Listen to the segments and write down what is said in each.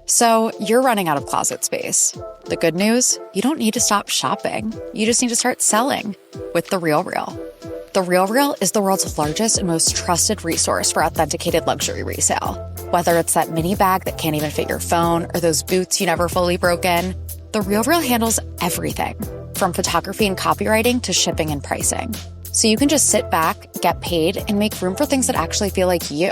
So you're running out of closet space. The good news? You don't need to stop shopping. You just need to start selling with The RealReal. The RealReal is the world's largest and most trusted resource for authenticated luxury resale. Whether it's that mini bag that can't even fit your phone or those boots you never fully broke in, The RealReal handles everything, from photography and copywriting to shipping and pricing. So you can just sit back, get paid, and make room for things that actually feel like you.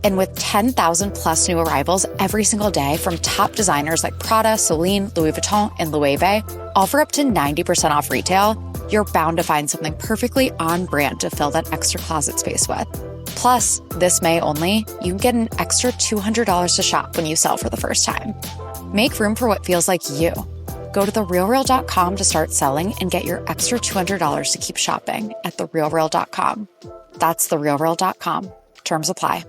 And with 10,000 plus new arrivals every single day from top designers like Prada, Celine, Louis Vuitton, and Loewe, all for up to 90% off retail, you're bound to find something perfectly on brand to fill that extra closet space with. Plus, this May only, you can get an extra $200 to shop when you sell for the first time. Make room for what feels like you. Go to therealreal.com to start selling and get your extra $200 to keep shopping at therealreal.com. That's therealreal.com. Terms apply.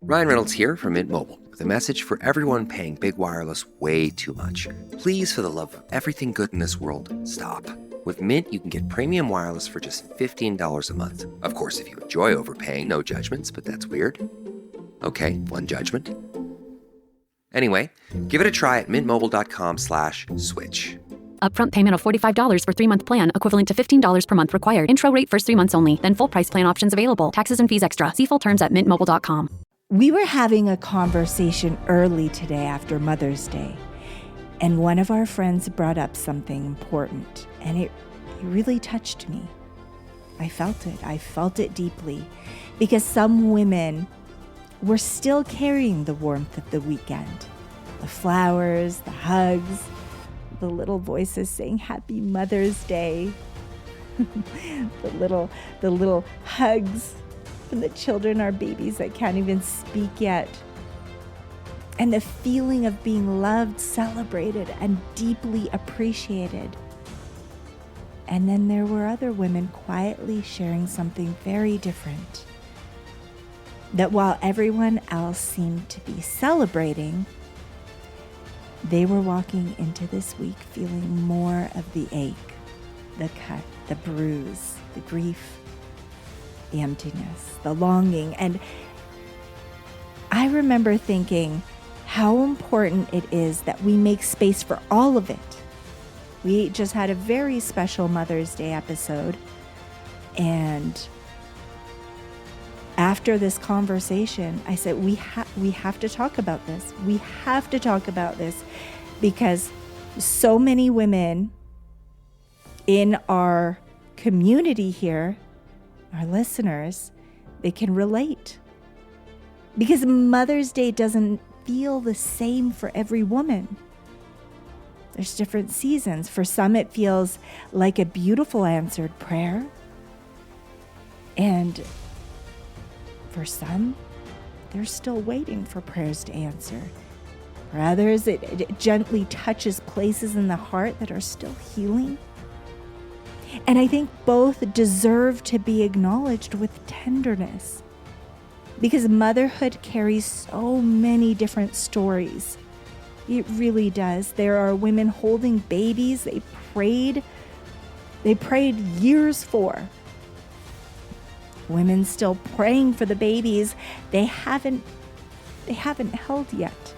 Ryan Reynolds here from Mint Mobile with a message for everyone paying big wireless way too much. Please, for the love of everything good in this world, stop. With Mint, you can get premium wireless for just $15 a month. Of course, if you enjoy overpaying, no judgments, but that's weird. Okay, one judgment. Anyway, give it a try at mintmobile.com/switch. Upfront payment of $45 for 3-month plan, equivalent to $15 per month required. Intro rate first 3 months only, then full price plan options available. Taxes and fees extra. See full terms at mintmobile.com. We were having a conversation early today after Mother's Day, and one of our friends brought up something important, and it really touched me. I felt it deeply, because some women were still carrying the warmth of the weekend. The flowers, the hugs, the little voices saying Happy Mother's Day, the little hugs from the children, our babies that can't even speak yet. And the feeling of being loved, celebrated, and deeply appreciated. And then there were other women quietly sharing something very different. That while everyone else seemed to be celebrating, they were walking into this week feeling more of the ache, the cut, the bruise, the grief, the emptiness, the longing. And I remember thinking how important it is that we make space for all of it. We just had a very special Mother's Day episode, and after this conversation, I said, we have to talk about this. We have to talk about this, because so many women in our community here, our listeners, they can relate. Because Mother's Day doesn't feel the same for every woman. There's different seasons. For some, it feels like a beautiful answered prayer. And for some, they're still waiting for prayers to answer. For others, it gently touches places in the heart that are still healing. And I think both deserve to be acknowledged with tenderness, because motherhood carries so many different stories. It really does. There are women holding babies they prayed years for. Women still praying for the babies they haven't held yet.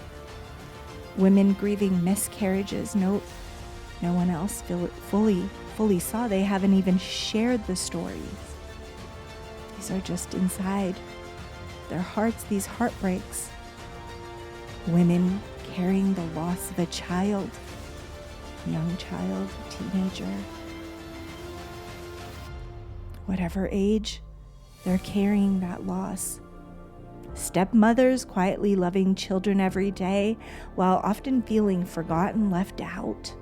Women grieving miscarriages no one else fully saw. They haven't even shared the stories. These are just inside their hearts, these heartbreaks. Women carrying the loss of a child, young child, teenager, whatever age, they're carrying that loss. Stepmothers quietly loving children every day while often feeling forgotten, left out,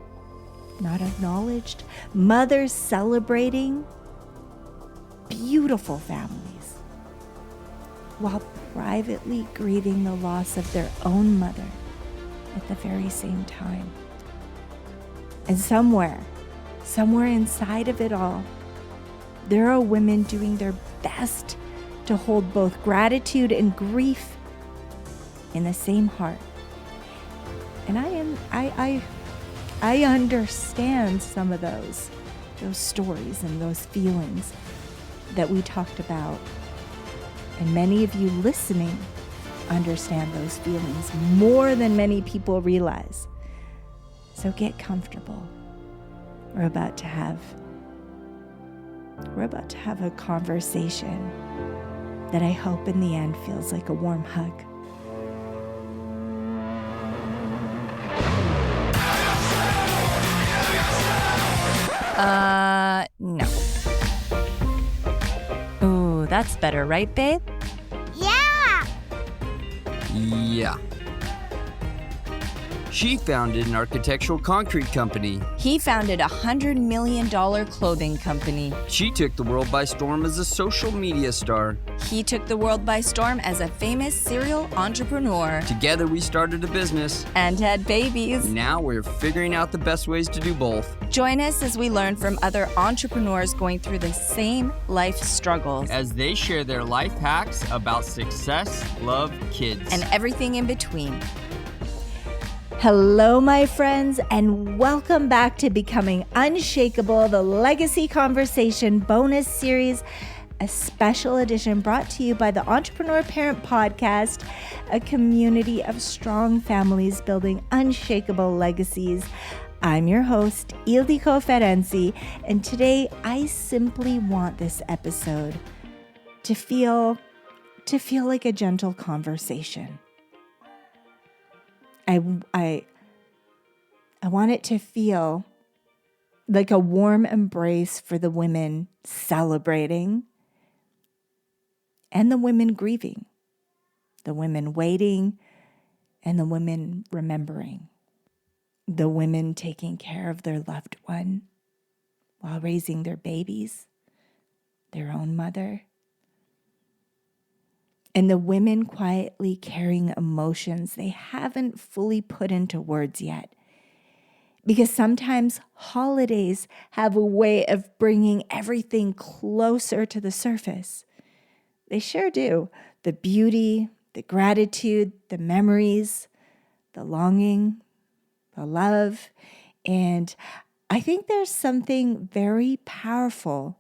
not acknowledged. Mothers celebrating beautiful families while privately grieving the loss of their own mother at the very same time. And somewhere inside of it all, there are women doing their best to hold both gratitude and grief in the same heart. And I understand some of those stories and those feelings that we talked about. And many of you listening understand those feelings more than many people realize. So get comfortable. We're about to have a conversation that I hope in the end feels like a warm hug. No. Ooh, that's better, right, babe? Yeah! Yeah. She founded an architectural concrete company. He founded a $100 million clothing company. She took the world by storm as a social media star. He took the world by storm as a famous serial entrepreneur. Together we started a business. And had babies. Now we're figuring out the best ways to do both. Join us as we learn from other entrepreneurs going through the same life struggles. As they share their life hacks about success, love, kids, and everything in between. Hello, my friends, and welcome back to Becoming Unshakable, the Legacy Conversation bonus series, a special edition brought to you by the Entrepreneur Parent Podcast, a community of strong families building unshakable legacies. I'm your host, Ildiko Ferenczi, and today I simply want this episode to feel like a gentle conversation. I want it to feel like a warm embrace for the women celebrating and the women grieving, the women waiting and the women remembering, the women taking care of their loved one while raising their babies, their own mother, and the women quietly carrying emotions they haven't fully put into words yet. Because sometimes holidays have a way of bringing everything closer to the surface. They sure do. The beauty, the gratitude, the memories, the longing, the love. And I think there's something very powerful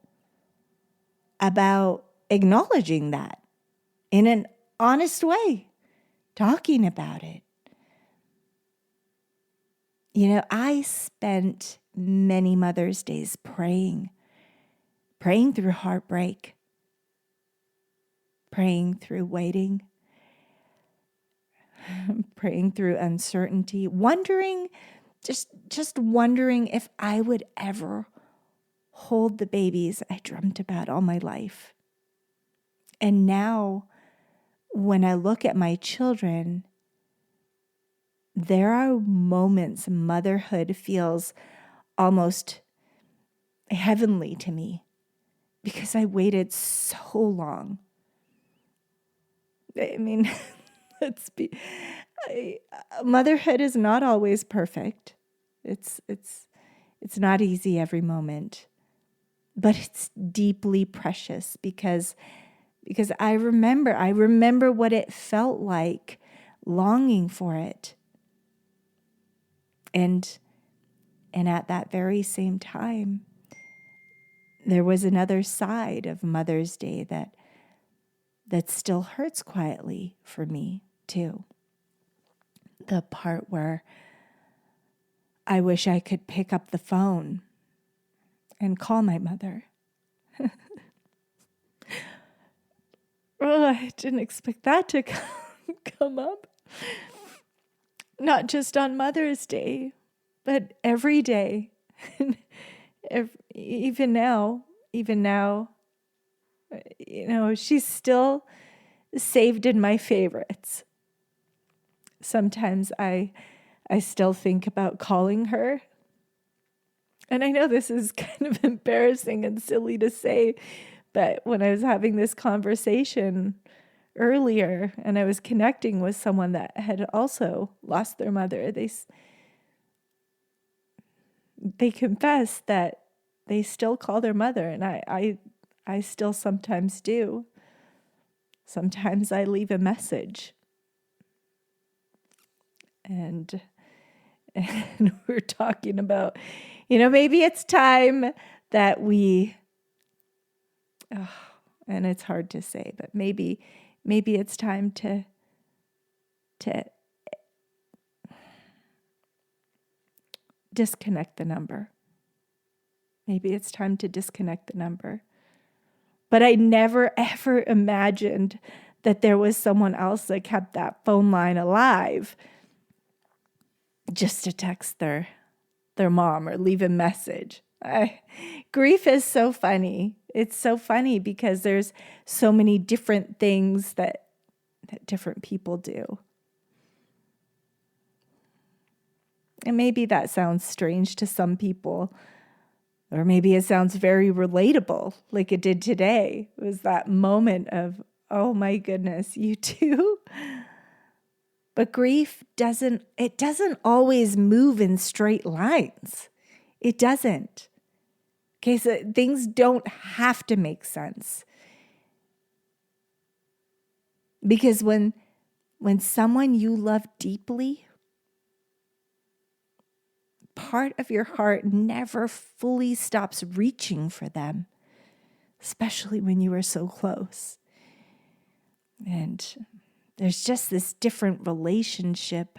about acknowledging that in an honest way, talking about it. You know, I spent many Mother's Days praying through heartbreak, praying through waiting, praying through uncertainty, wondering, just wondering if I would ever hold the babies I dreamt about all my life. And now, when I look at my children, there are moments motherhood feels almost heavenly to me because I waited so long. I mean, motherhood is not always perfect. It's not easy every moment, but it's deeply precious because I remember what it felt like longing for it. And at that very same time, there was another side of Mother's Day that still hurts quietly for me too. The part where I wish I could pick up the phone and call my mother. Oh, I didn't expect that to come up. Not just on Mother's Day, but every day. Even now, you know, she's still saved in my favorites. Sometimes I still think about calling her. And I know this is kind of embarrassing and silly to say, but when I was having this conversation earlier and I was connecting with someone that had also lost their mother, they confessed that they still call their mother, and I still sometimes do. Sometimes I leave a message. And we're talking about, you know, maybe it's time that we, and it's hard to say, but maybe it's time to to disconnect the number. Maybe it's time to disconnect the number. But I never, ever imagined that there was someone else that kept that phone line alive just to text their mom or leave a message. Grief is so funny. It's so funny because there's so many different things that different people do. And maybe that sounds strange to some people, or maybe it sounds very relatable like it did today. It was that moment of, oh my goodness, you too? But grief doesn't always move in straight lines. It doesn't. Okay, so things don't have to make sense. Because when someone you love deeply, part of your heart never fully stops reaching for them, especially when you are so close. And there's just this different relationship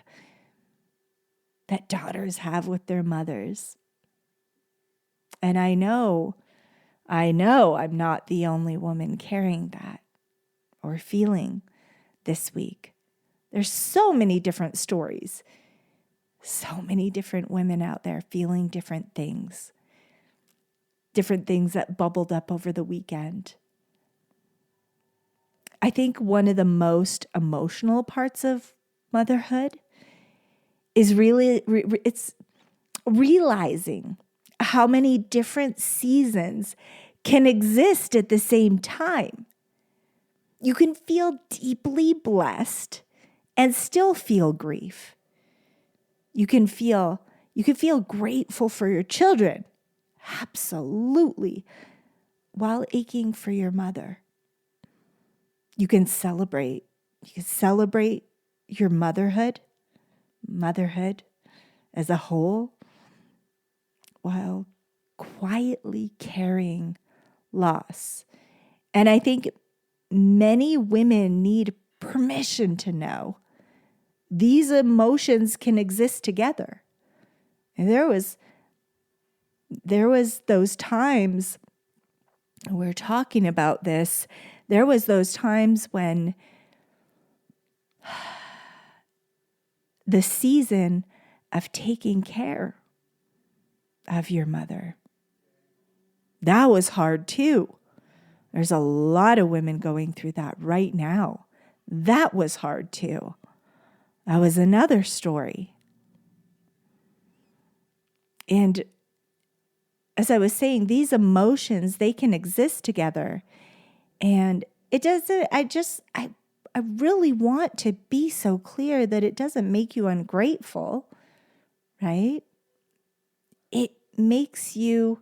that daughters have with their mothers. And I know I'm not the only woman carrying that or feeling this week. There's so many different stories, so many different women out there feeling different things that bubbled up over the weekend. I think one of the most emotional parts of motherhood is really, it's realizing how many different seasons can exist at the same time. You can feel deeply blessed and still feel grief. You can feel grateful for your children, absolutely, while aching for your mother. You can celebrate your motherhood as a whole, while quietly carrying loss. And I think many women need permission to know these emotions can exist together. And there was those times, we're talking about this, there was those times when the season of taking care of your mother, that was hard too. There's a lot of women going through that right now. That was hard too. That was another story. And as I was saying, these emotions, they can exist together. And it doesn't, I really want to be so clear that it doesn't make you ungrateful, right? It makes you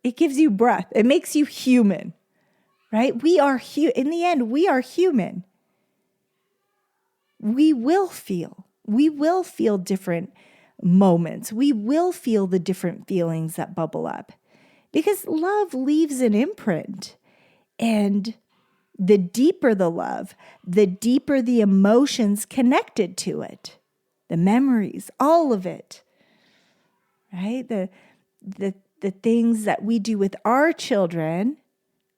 it gives you breath. It makes you human, right? In the end, we are human. We will feel different moments. We will feel the different feelings that bubble up because love leaves an imprint. And the deeper the love, the deeper the emotions connected to it, the memories, all of it, right? The things that we do with our children,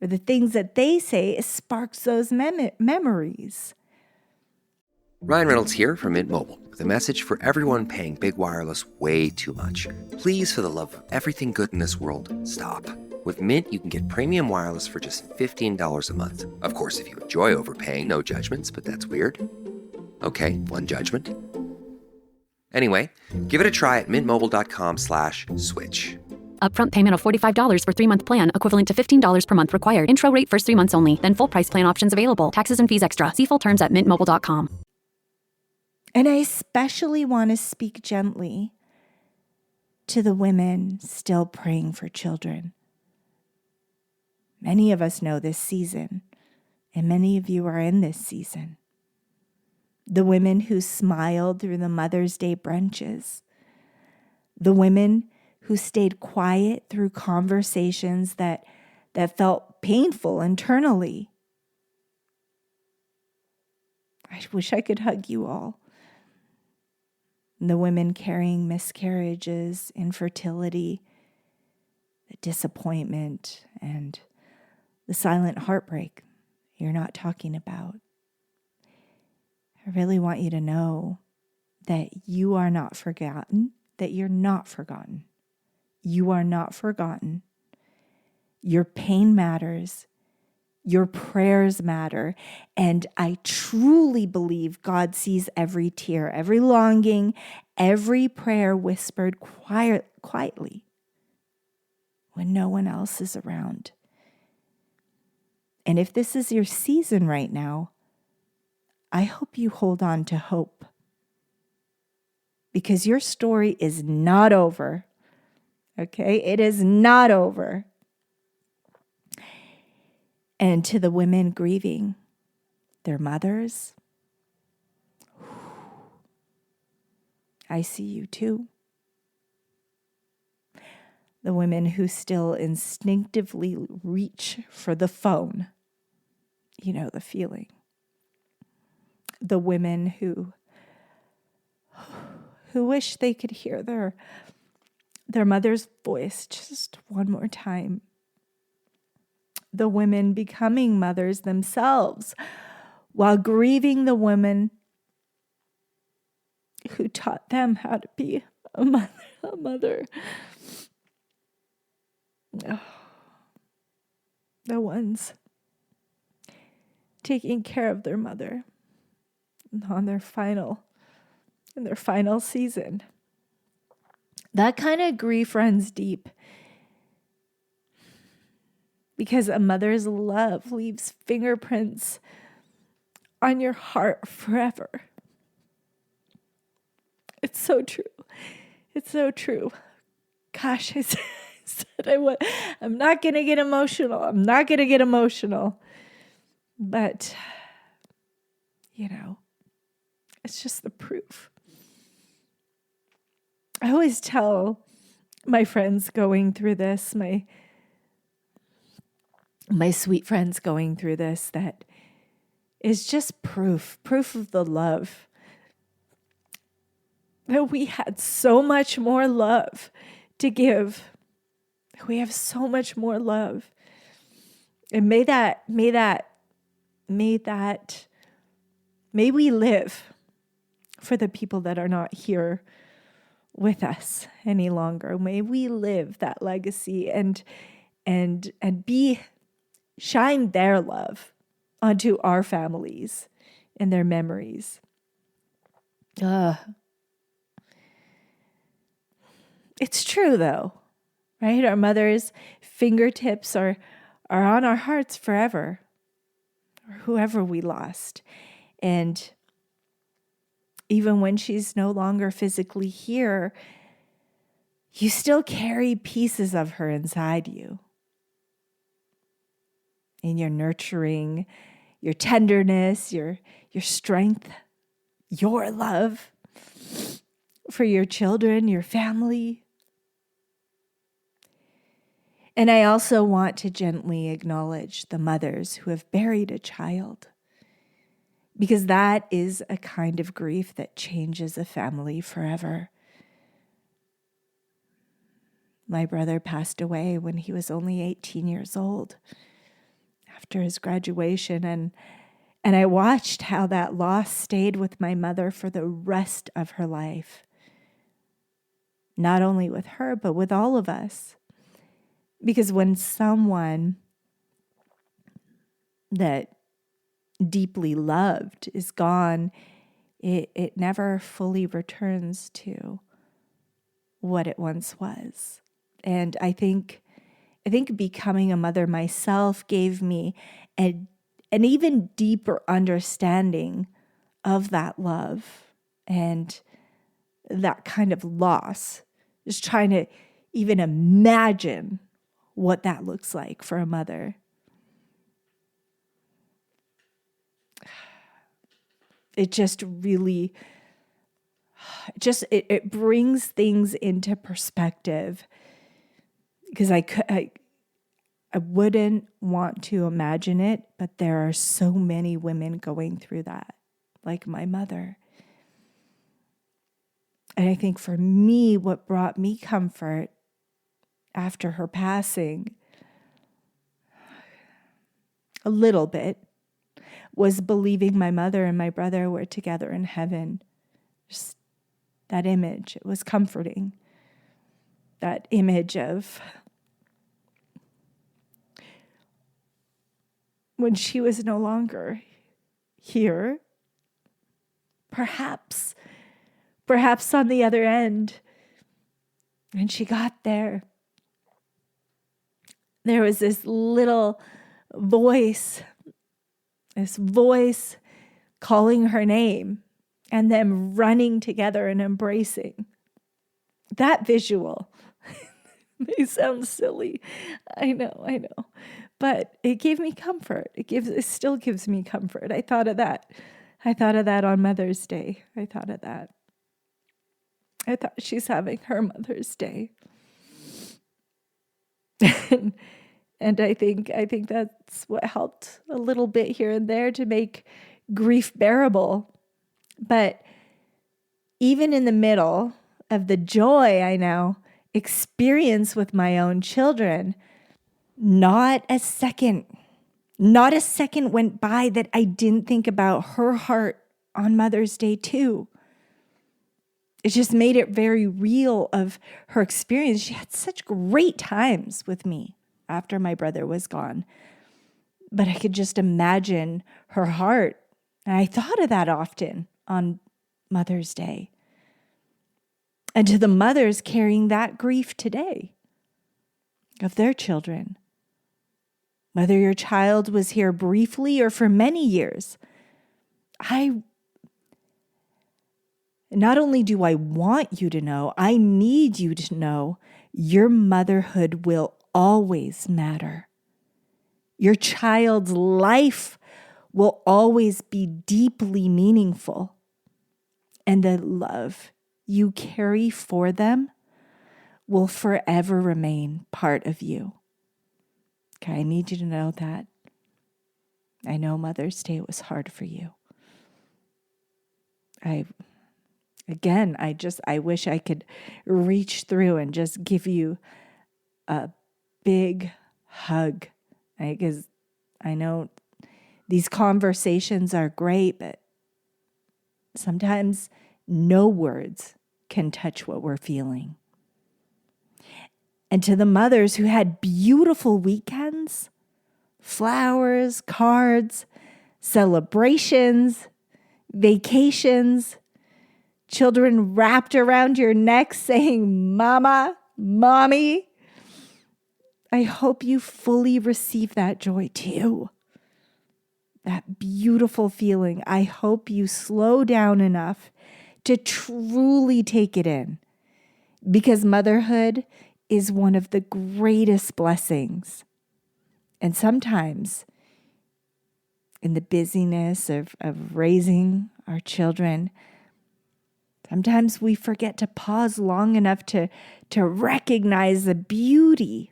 or the things that they say, it sparks those memories. Ryan Reynolds here from Mint Mobile with a message for everyone paying big wireless way too much. Please, for the love of everything good in this world, stop. With Mint, you can get premium wireless for just $15 a month. Of course, if you enjoy overpaying, no judgments, but that's weird. Okay, one judgment. Anyway, give it a try at mintmobile.com/switch. Upfront payment of $45 for 3-month plan, equivalent to $15 per month required. Intro rate first 3 months only, then full price plan options available. Taxes and fees extra. See full terms at mintmobile.com. And I especially want to speak gently to the women still praying for children. Many of us know this season, and many of you are in this season. The women who smiled through the Mother's Day brunches. The women who stayed quiet through conversations that felt painful internally. I wish I could hug you all. And the women carrying miscarriages, infertility, the disappointment, and the silent heartbreak you're not talking about. I really want you to know that you are not forgotten, that you're not forgotten. You are not forgotten. Your pain matters. Your prayers matter. And I truly believe God sees every tear, every longing, every prayer whispered quietly when no one else is around. And if this is your season right now, I hope you hold on to hope, because your story is not over. Okay? It is not over. And to the women grieving their mothers, I see you too. The women who still instinctively reach for the phone, you know the feeling. The women who wish they could hear their mother's voice just one more time. The women becoming mothers themselves while grieving the woman who taught them how to be a mother. Oh, the ones taking care of their mother in their final season. That kind of grief runs deep, because a mother's love leaves fingerprints on your heart forever. It's so true. It's so true. Gosh, I said I'm not going to get emotional. I'm not going to get emotional. But, it's just the proof. I always tell my friends going through this, my sweet friends going through this, that is just proof of the love. That we had so much more love to give. We have so much more love. And may we live for the people that are not here with us any longer. May we live that legacy and shine their love onto our families and their memories. It's true though, right? Our mother's fingertips are on our hearts forever, or whoever we lost. And even when she's no longer physically here, you still carry pieces of her inside you. In your nurturing, your tenderness, your strength, your love for your children, your family. And I also want to gently acknowledge the mothers who have buried a child, because that is a kind of grief that changes a family forever. My brother passed away when he was only 18 years old after his graduation, and I watched how that loss stayed with my mother for the rest of her life. Not only with her, but with all of us. Because when someone that deeply loved is gone, it never fully returns to what it once was. And I think becoming a mother myself gave me an even deeper understanding of that love and that kind of loss. Just trying to even imagine what that looks like for a mother. It just really, it brings things into perspective, because I wouldn't want to imagine it, but there are so many women going through that like my mother. And I think for me, what brought me comfort after her passing, a little bit, was believing my mother and my brother were together in heaven. Just that image, it was comforting. That image of when she was no longer here, perhaps on the other end, when she got there, there was this little voice, calling her name and them running together and embracing. That visual may sound silly. I know. But it gave me comfort. It still gives me comfort. I thought of that on Mother's Day. I thought of that. I thought she's having her Mother's Day. And I think that's what helped a little bit here and there to make grief bearable. But even in the middle of the joy I now experience with my own children, not a second went by that I didn't think about her heart on Mother's Day too. It just made it very real of her experience. She had such great times with me after my brother was gone. But I could just imagine her heart. And I thought of that often on Mother's Day. And to the mothers carrying that grief today of their children, whether your child was here briefly or for many years, not only do I want you to know, I need you to know your motherhood will always matter. Your child's life will always be deeply meaningful. And the love you carry for them will forever remain part of you. Okay, I need you to know that. I know Mother's Day was hard for you. I wish I could reach through and just give you a big hug. Because I know these conversations are great, but sometimes no words can touch what we're feeling. And to the mothers who had beautiful weekends, flowers, cards, celebrations, vacations, children wrapped around your neck saying, Mama, Mommy, I hope you fully receive that joy too. That beautiful feeling. I hope you slow down enough to truly take it in, because motherhood is one of the greatest blessings. And sometimes in the busyness of raising our children, sometimes we forget to pause long enough to recognize the beauty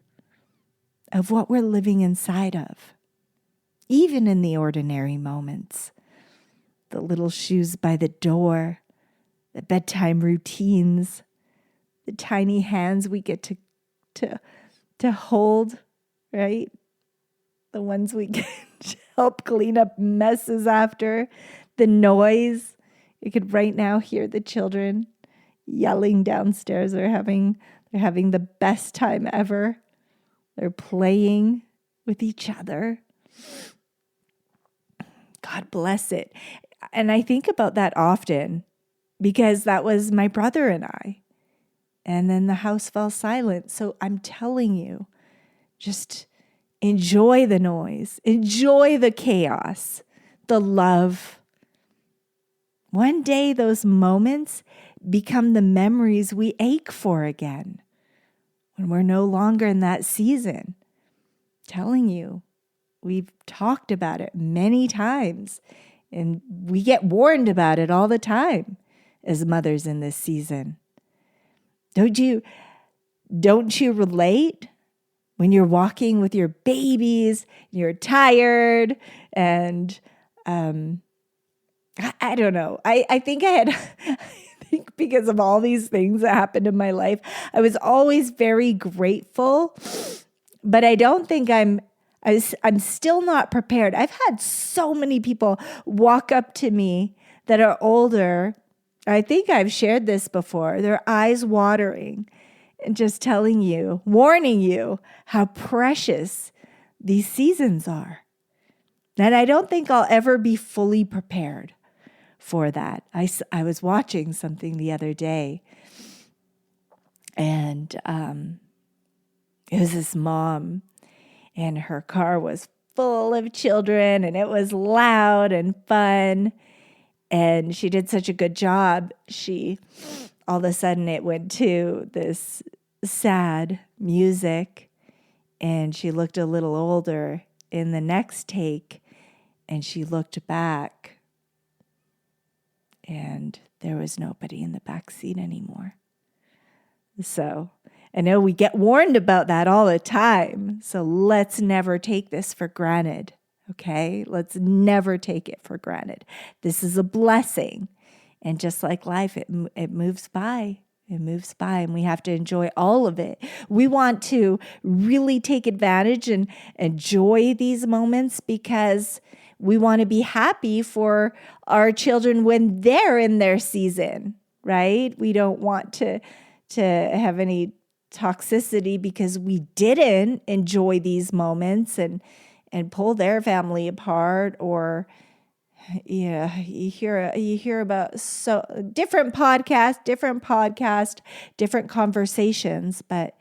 of what we're living inside of, even in the ordinary moments. The little shoes by the door, the bedtime routines, the tiny hands we get to hold, right? The ones we get to help clean up messes after, the noise. You could right now hear the children yelling downstairs. They're having the best time ever. They're playing with each other. God bless it. And I think about that often because that was my brother and I. And then the house fell silent. So I'm telling you, just enjoy the noise, enjoy the chaos, the love. One day those moments become the memories we ache for again when we're no longer in that season. Telling you, we've talked about it many times and we get warned about it all the time as mothers in this season. Don't you relate when you're walking with your babies, you're tired and I don't know. I think I had, I think because of all these things that happened in my life, I was always very grateful, but I don't think I'm still not prepared. I've had so many people walk up to me that are older. I think I've shared this before. Their eyes watering and just telling you, warning you how precious these seasons are. And I don't think I'll ever be fully prepared for that. I was watching something the other day, and it was this mom, and her car was full of children, and it was loud and fun, and she did such a good job. All of a sudden, it went to this sad music, and she looked a little older in the next take, and she looked back, and there was nobody in the back seat anymore. So I know we get warned about that all the time. So let's never take this for granted, okay? Let's never take it for granted. This is a blessing. And just like life, it moves by. It moves by, and we have to enjoy all of it. We want to really take advantage and enjoy these moments because we want to be happy for our children when they're in their season, right? We don't want to have any toxicity because we didn't enjoy these moments and pull their family apart, or you hear about so different podcast, different conversations. But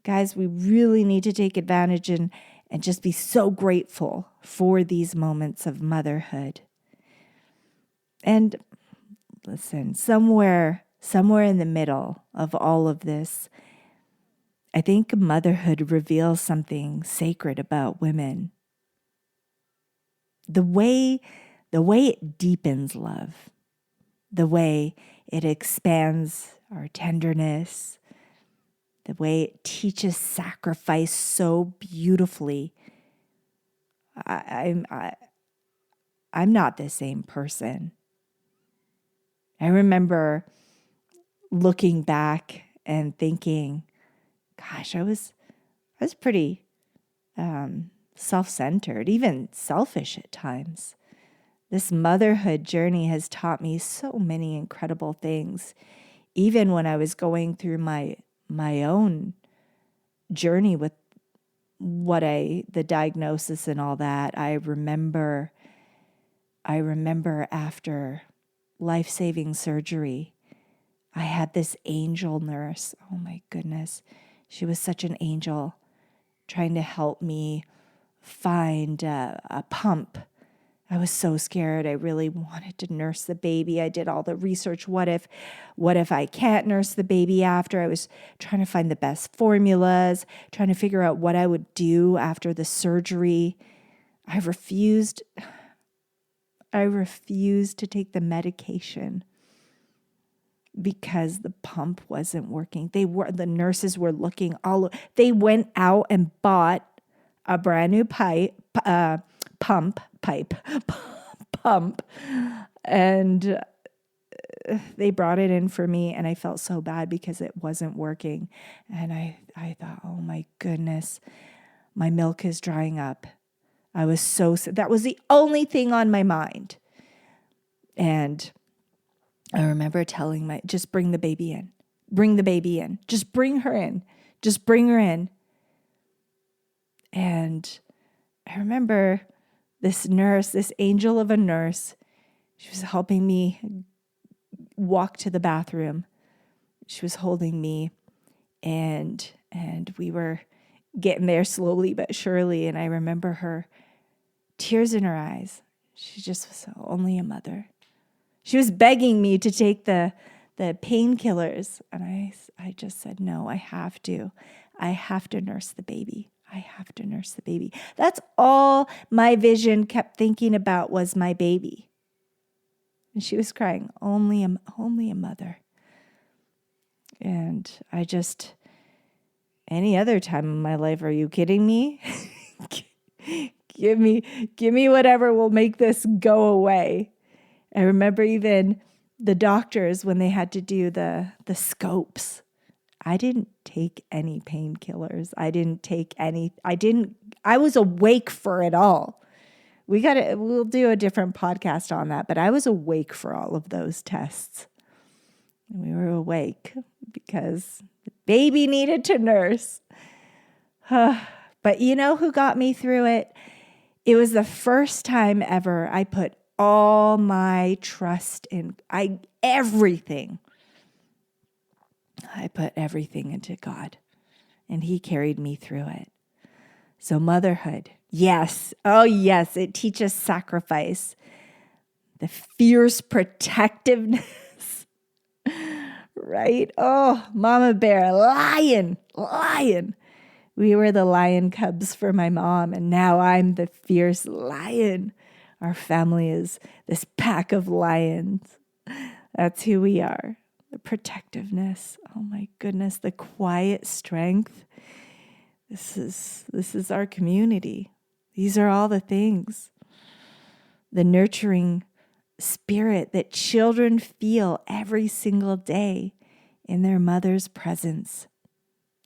guys, we really need to take advantage and just be so grateful for these moments of motherhood. And listen, somewhere in the middle of all of this, I think motherhood reveals something sacred about women. The way it deepens love, the way it expands our tenderness, the way it teaches sacrifice so beautifully. I'm not the same person. I remember looking back and thinking, gosh, I was pretty self-centered, even selfish at times. This motherhood journey has taught me so many incredible things. Even when I was going through my own journey with the diagnosis and all that, I remember after life-saving surgery, I had this angel nurse. Oh my goodness. She was such an angel, trying to help me find a pump. I was so scared. I really wanted to nurse the baby. I did all the research. What if I can't nurse the baby after? I was trying to find the best formulas, trying to figure out what I would do after the surgery. I refused to take the medication because the pump wasn't working. The nurses were looking they went out and bought a brand new pump, and they brought it in for me, and I felt so bad because it wasn't working. And I thought, oh my goodness, my milk is drying up. I was so sad. That was the only thing on my mind. And I remember telling just bring the baby in. Just bring her in. And I remember this nurse, this angel of a nurse, she was helping me walk to the bathroom. She was holding me, and we were getting there slowly but surely. And I remember her tears in her eyes. She just was only a mother. She was begging me to take the painkillers. And I just said, no, I have to nurse the baby. I have to nurse the baby. That's all my vision kept thinking about was my baby. And she was crying, only a mother. And I just, any other time in my life, are you kidding me? Give me whatever will make this go away. I remember even the doctors when they had to do the scopes. I didn't take any painkillers. I was awake for it all. We'll do a different podcast on that, but I was awake for all of those tests. And we were awake because the baby needed to nurse. But you know who got me through it? It was the first time ever I put all my trust in everything. I put everything into God, and He carried me through it. So motherhood, yes. Oh, yes, it teaches sacrifice, the fierce protectiveness, right? Oh, Mama Bear, lion. We were the lion cubs for my mom, and now I'm the fierce lion. Our family is this pack of lions. That's who we are. The protectiveness. Oh my goodness, the quiet strength. This is our community. These are all the things. The nurturing spirit that children feel every single day in their mother's presence.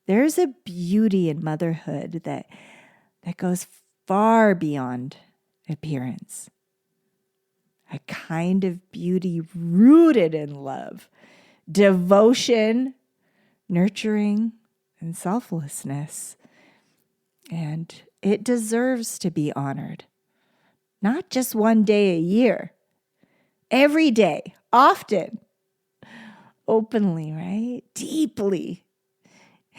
There's a beauty in motherhood that goes far beyond appearance. A kind of beauty rooted in love, devotion, nurturing, and selflessness. And it deserves to be honored. Not just one day a year. Every day, often, openly, right? Deeply.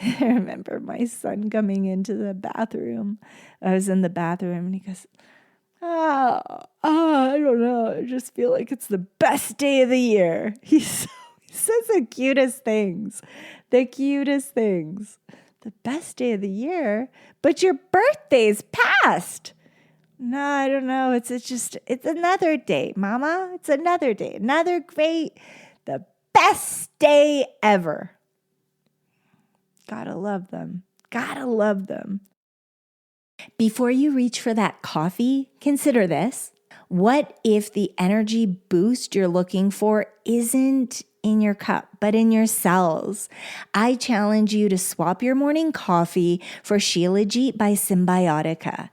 I remember my son coming into the bathroom. I was in the bathroom and he goes, I don't know. I just feel like it's the best day of the year. He says the cutest things. The cutest things. The best day of the year? But your birthday's past. No, I don't know. It's another day, Mama. It's another day. Another great, the best day ever. Gotta love them. Gotta love them. Before you reach for that coffee, consider this. What if the energy boost you're looking for isn't in your cup, but in your cells? I challenge you to swap your morning coffee for Shilajit by Symbiotica.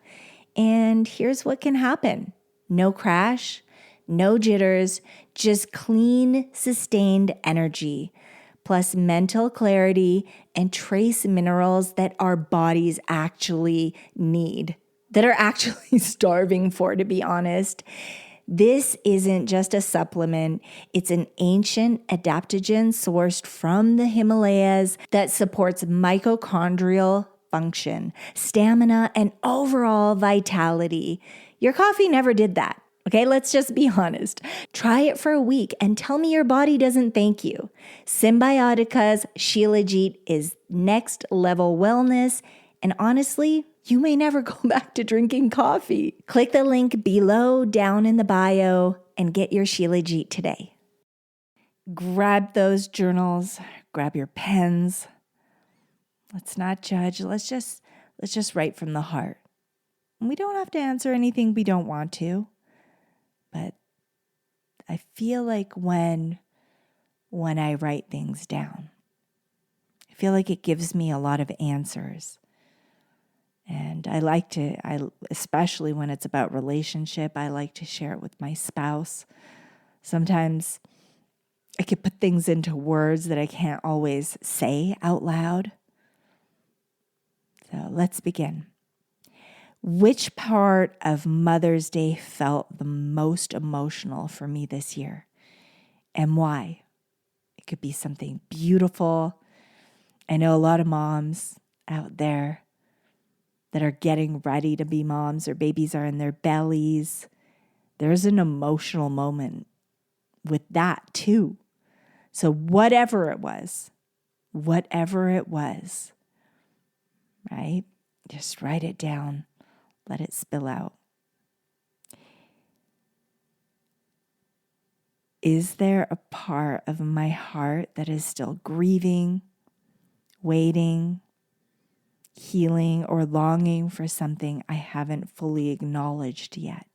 And here's what can happen. No crash, no jitters, just clean, sustained energy, plus mental clarity and trace minerals that our bodies actually need, that are actually starving for, to be honest. This isn't just a supplement. It's an ancient adaptogen sourced from the Himalayas that supports mitochondrial function, stamina, and overall vitality. Your coffee never did that. Okay, let's just be honest. Try it for a week and tell me your body doesn't thank you. Symbiotica's Shilajit is next level wellness, and honestly, you may never go back to drinking coffee. Click the link below down in the bio and get your Shilajit today. Grab those journals, grab your pens. Let's not judge. Let's just write from the heart. We don't have to answer anything we don't want to. But I feel like when I write things down, I feel like it gives me a lot of answers. And especially when it's about relationship, I like to share it with my spouse. Sometimes I could put things into words that I can't always say out loud. So let's begin. Which part of Mother's Day felt the most emotional for me this year? And why? It could be something beautiful. I know a lot of moms out there that are getting ready to be moms, or babies are in their bellies. There's an emotional moment with that too. So whatever it was, right? Just write it down. Let it spill out. Is there a part of my heart that is still grieving, waiting, healing, or longing for something I haven't fully acknowledged yet?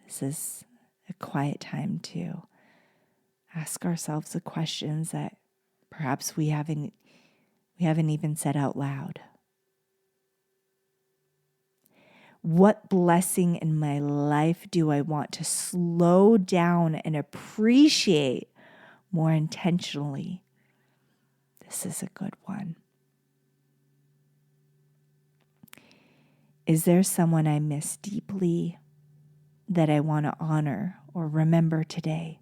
This is a quiet time to ask ourselves the questions that perhaps we haven't even said out loud. What blessing in my life do I want to slow down and appreciate more intentionally? This is a good one. Is there someone I miss deeply that I want to honor or remember today?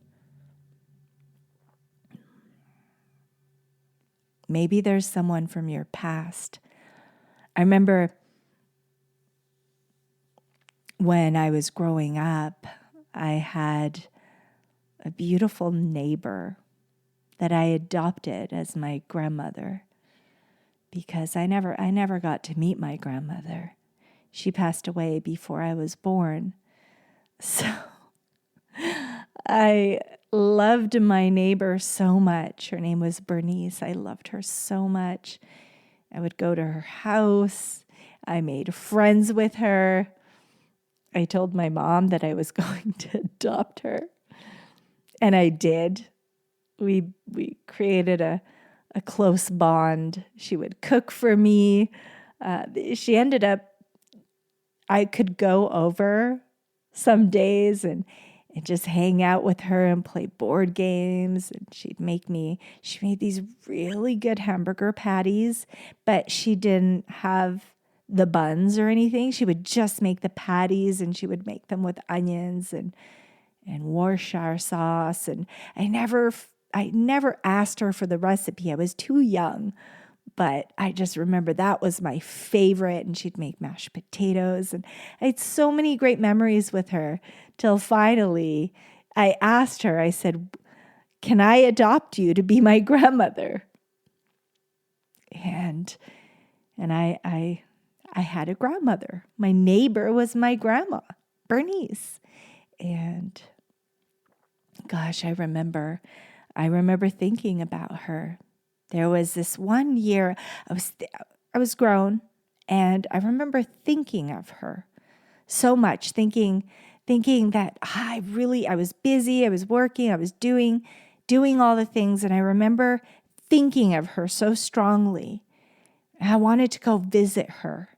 Maybe there's someone from your past. I remember when I was growing up, I had a beautiful neighbor that I adopted as my grandmother because I never got to meet my grandmother. She passed away before I was born. So I loved my neighbor so much. Her name was Bernice. I loved her so much. I would go to her house. I made friends with her. I told my mom that I was going to adopt her. And I did. We created a close bond. She would cook for me. She ended up, I could go over some days and just hang out with her and play board games. And she made these really good hamburger patties, but she didn't have the buns or anything. She would just make the patties, and she would make them with onions and Worcestershire sauce. And I never asked her for the recipe. I was too young, but I just remember that was my favorite. And she'd make mashed potatoes, and I had so many great memories with her till finally I asked her, I said, "Can I adopt you to be my grandmother?" And I had a grandmother. My neighbor was my grandma, Bernice. And gosh, I remember thinking about her. There was this one year I was grown, and I remember thinking of her so much, thinking that I was busy, I was working, I was doing all the things, and I remember thinking of her so strongly. I wanted to go visit her.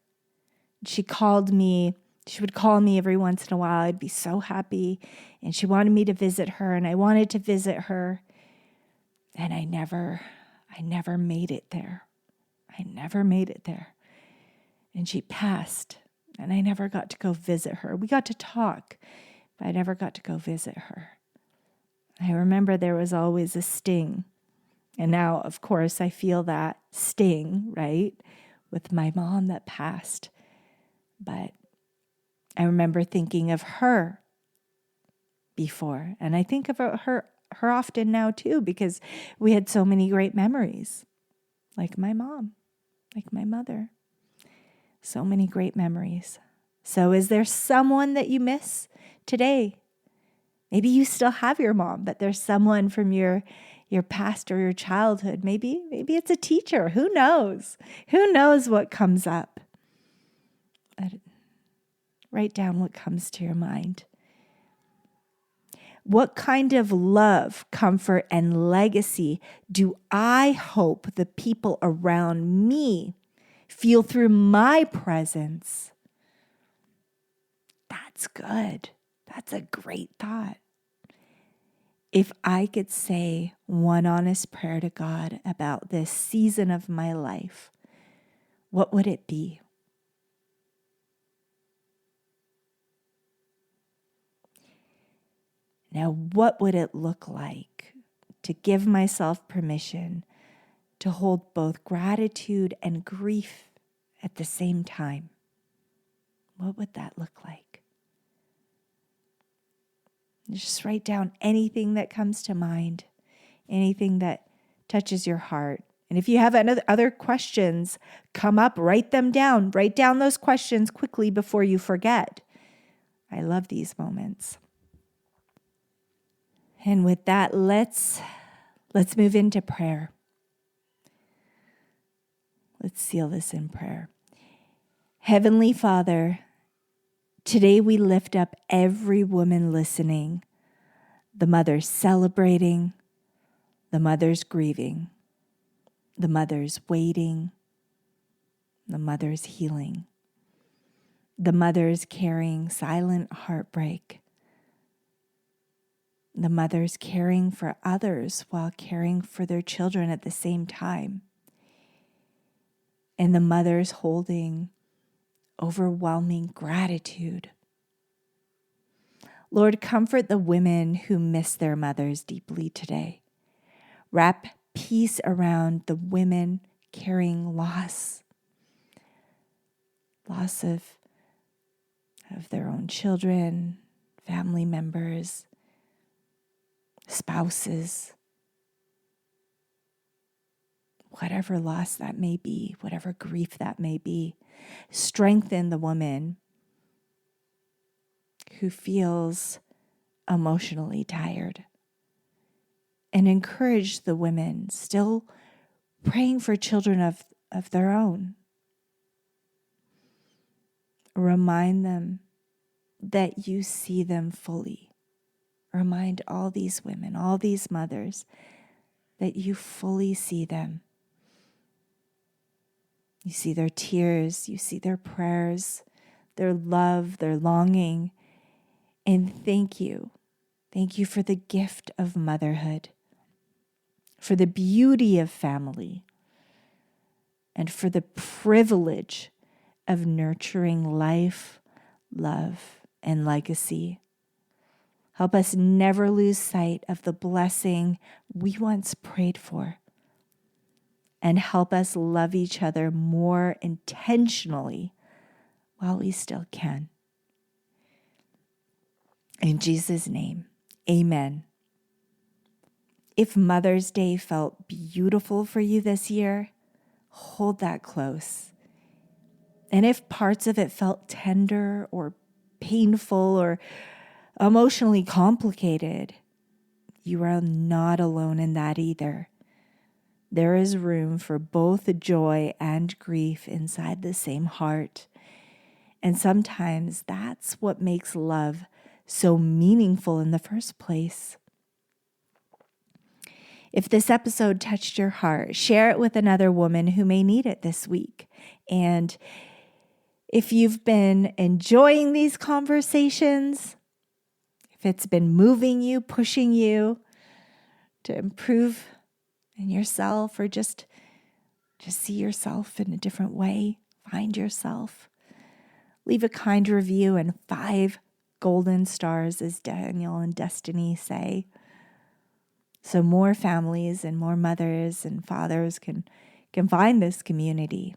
She would call me every once in a while. I'd be so happy. And she wanted me to visit her, and I wanted to visit her. And I never made it there. I never made it there. And she passed, and I never got to go visit her. We got to talk, but I never got to go visit her. I remember there was always a sting. And now, of course, I feel that sting, right, with my mom that passed. But I remember thinking of her before, and I think of her often now too, because we had so many great memories, like my mom, like my mother. So many great memories. So is there someone that you miss today? Maybe you still have your mom, but there's someone from your past or your childhood. Maybe it's a teacher. Who knows? Who knows what comes up? Write down what comes to your mind. What kind of love, comfort, and legacy do I hope the people around me feel through my presence? That's good. That's a great thought. If I could say one honest prayer to God about this season of my life, what would it be? Now, what would it look like to give myself permission to hold both gratitude and grief at the same time? What would that look like? Just write down anything that comes to mind, anything that touches your heart. And if you have other questions come up, write them down. Write down those questions quickly before you forget. I love these moments. And with that, let's move into prayer. Let's seal this in prayer. Heavenly Father, today we lift up every woman listening The mother's celebrating, the mother's grieving, the mother's waiting, the mother's healing, the mother's carrying silent heartbreak, the mother's caring for others while caring for their children at the same time, and the mother's holding overwhelming gratitude. Lord, comfort the women who miss their mothers deeply today. Wrap peace around the women carrying loss of their own children, family members, spouses, whatever loss that may be, whatever grief that may be. Strengthen the woman who feels emotionally tired, and encourage the women still praying for children of their own. Remind them that you see them fully. Remind all these women, all these mothers, that you fully see them. You see their tears, you see their prayers, their love, their longing. And thank you. Thank you for the gift of motherhood, for the beauty of family, and for the privilege of nurturing life, love, and legacy. Help us never lose sight of the blessing we once prayed for, and help us love each other more intentionally while we still can. In Jesus' name, amen. If Mother's Day felt beautiful for you this year, hold that close. And if parts of it felt tender or painful or emotionally complicated, you are not alone in that either. There is room for both joy and grief inside the same heart. And sometimes that's what makes love so meaningful in the first place. If this episode touched your heart, share it with another woman who may need it this week. And if you've been enjoying these conversations, if it's been moving you, pushing you to improve in yourself, or just see yourself in a different way, find yourself, leave a kind review and 5 golden stars, as Daniel and Destiny say, so more families and more mothers and fathers can find this community.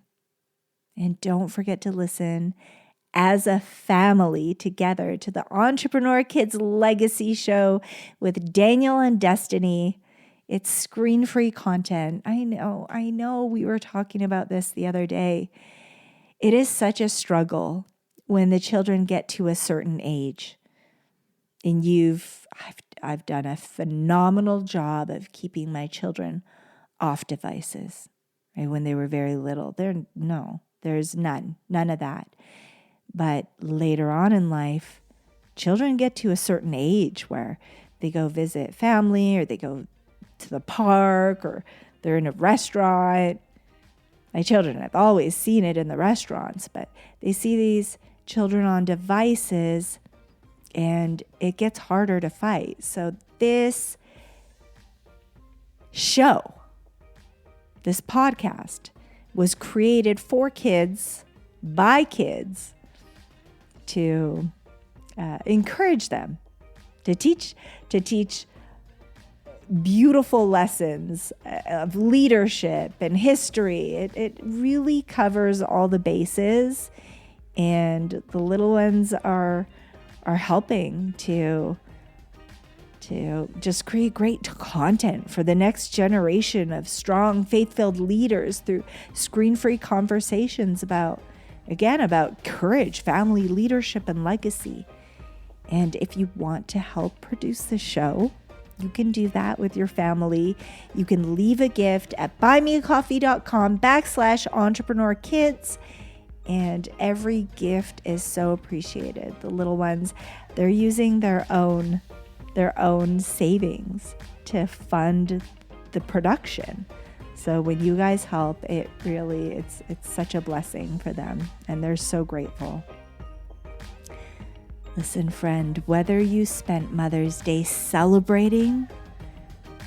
And don't forget to listen as a family together to the Entrepreneur Kids Legacy Show with Daniel and Destiny. It's screen-free content. I know we were talking about this the other day. It is such a struggle when the children get to a certain age. And I've done a phenomenal job of keeping my children off devices. Right? When they were very little, there's none of that. But later on in life, children get to a certain age where they go visit family, or they go to the park, or they're in a restaurant. My children have always seen it in the restaurants, but they see these children on devices and it gets harder to fight. So this show, this podcast, was created for kids, by kids, to encourage them, to teach beautiful lessons of leadership and history. It really covers all the bases, and the little ones are helping to just create great content for the next generation of strong, faith-filled leaders through screen-free conversations about courage, family, leadership, and legacy. And if you want to help produce the show, you can do that with your family. You can leave a gift at buymeacoffee.com/entrepreneurkids. And every gift is so appreciated. The little ones, they're using their own their own savings to fund the production. So when you guys help, it's such a blessing for them, and they're so grateful. Listen, friend, whether you spent Mother's Day celebrating,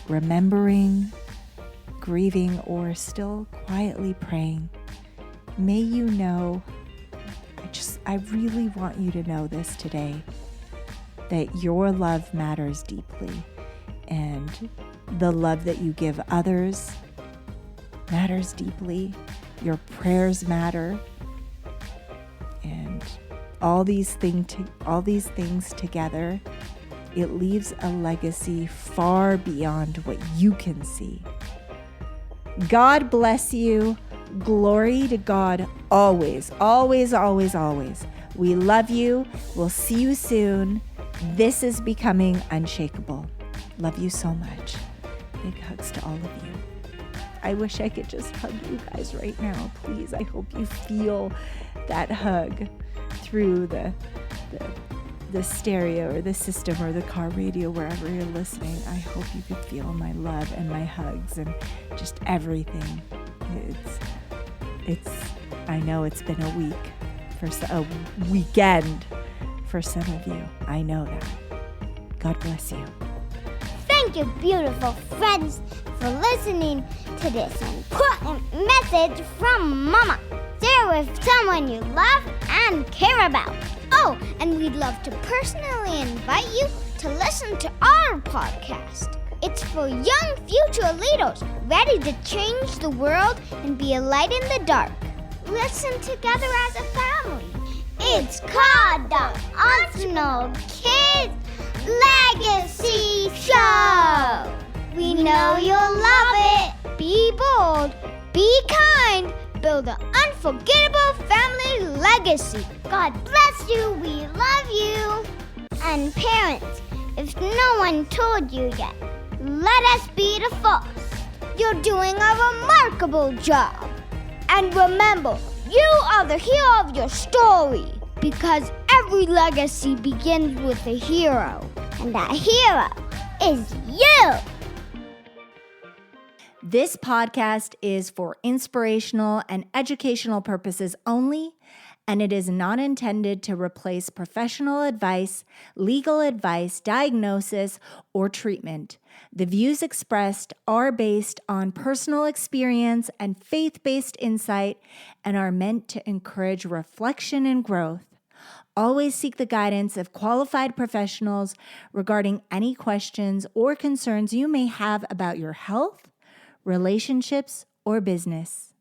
remembering, grieving, or still quietly praying, may you know, I really want you to know this today, that your love matters deeply, and the love that you give others matters deeply. Your prayers matter, and all these things together, it leaves a legacy far beyond what you can see. God bless you. Glory to God always, always, always, always. We love you. We'll see you soon. This is Becoming Unshakable. Love you so much. Big hugs to all of you. I wish I could just hug you guys right now. Please, I hope you feel that hug through the stereo or the system or the car radio, wherever you're listening. I hope you could feel my love and my hugs and just everything. I know it's been a weekend for some of you. I know that. God bless you. Thank you, beautiful friends, for listening to this important message from Mama. Share with someone you love and care about. Oh, and we'd love to personally invite you to listen to our podcast. It's for young future leaders ready to change the world and be a light in the dark. Listen together as a family. It's called the Arsenal Kids Legacy Show. We know you'll love it. Be bold, be kind, build an unforgettable family legacy. God bless you, we love you. And parents, if no one told you yet, let us be the first. You're doing a remarkable job. And remember, you are the hero of your story, because every legacy begins with a hero, and that hero is you. This podcast is for inspirational and educational purposes only, and it is not intended to replace professional advice, legal advice, diagnosis, or treatment. The views expressed are based on personal experience and faith-based insight and are meant to encourage reflection and growth. Always seek the guidance of qualified professionals regarding any questions or concerns you may have about your health, relationships, or business.